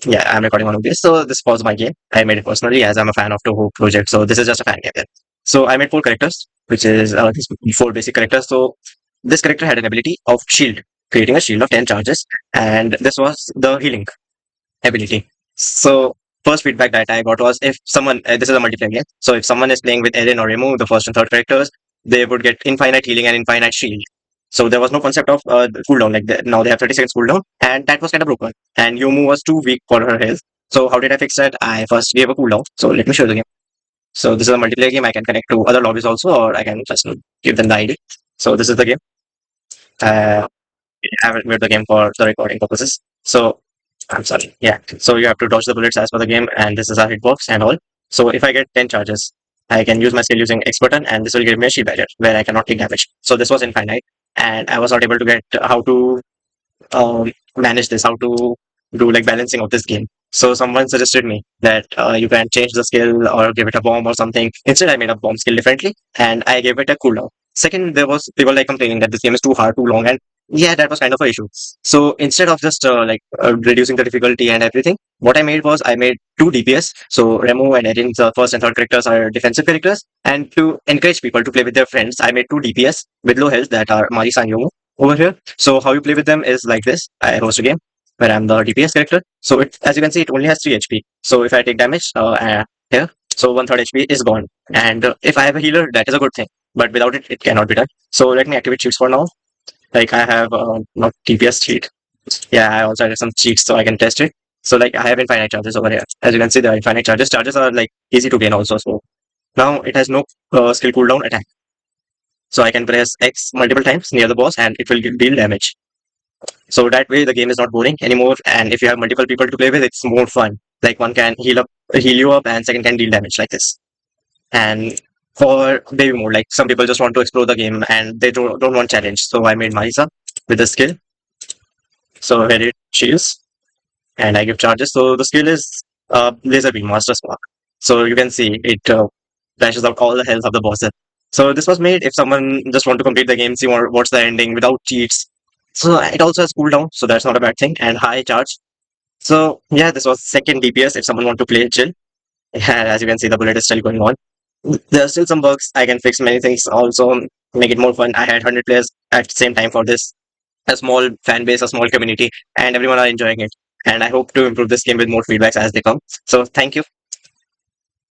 Yeah, I'm recording one of this. So this was my game. I made it personally as I'm a fan of Toho project. So this is just a fan game then. So I made four characters, which is these four basic characters. So this character had an ability of shield, creating a shield of 10 charges. And this was the healing ability. So first feedback that I got was if someone, this is a multiplayer game. So if someone is playing with Eren or Remu, the first and third characters, they would get infinite healing and infinite shield. So there was no concept of cooldown. Like now they have 30 seconds cooldown, and that was kind of broken. And Yumu was too weak for her health. So how did I fix that? I first gave a cooldown. So let me show you the game. So this is a multiplayer game. I can connect to other lobbies also, or I can just give them the ID. So this is the game. Uh, I haven't made the game for the recording purposes. So I'm sorry. Yeah. So you have to dodge the bullets as per the game, and this is how it works and all. So if I get 10 charges, I can use my skill using X button, and this will give me a shield barrier where I cannot take damage. So this was infinite, and I was not able to get how to manage this, how to do like balancing of this game. So someone suggested me that you can change the skill or give it a bomb or something. Instead, I made a bomb skill differently, and I gave it a cooldown. Second, there was people like complaining that this game is too hard, too long, and yeah, that was kind of an issue. So instead of just reducing the difficulty and everything, what I made was I made two DPS. So Remo and Erin, the first and third characters, are defensive characters, and to encourage people to play with their friends, I made two DPS with low health that are Marisa and Yomo over here. So how you play with them is like this. I host a game where I'm the DPS character. So it, as you can see, it only has 3 HP. So if I take damage here, so one third HP is gone. And if I have a healer, that is a good thing. But without it, it cannot be done. So let me activate cheats for now. Like I have not DPS cheat. Yeah, I also have some cheats so I can test it. So like I have infinite charges over here. As you can see, the infinite charges. Charges are like easy to gain also. So now it has no skill cooldown attack. So I can press X multiple times near the boss and it will deal damage. So that way the game is not boring anymore. And if you have multiple people to play with, it's more fun. Like one can heal you up, and second can deal damage like this. And for baby mode, like some people just want to explore the game and they don't want challenge. So I made Marisa with the skill. So here she is, and I give charges. So the skill is laser beam master spark. So you can see it flashes out all the health of the boss. So this was made if someone just want to complete the game, see what's the ending without cheats. So it also has cooldown, so that's not a bad thing, and high charge. So yeah, this was second DPS if someone want to play chill. Yeah, as you can see, the bullet is still going on. There are still some bugs. I can fix many things. Also make it more fun. I had 100 players at the same time for this. A small fan base, a small community, and everyone are enjoying it. And I hope to improve this game with more feedbacks as they come. So thank you.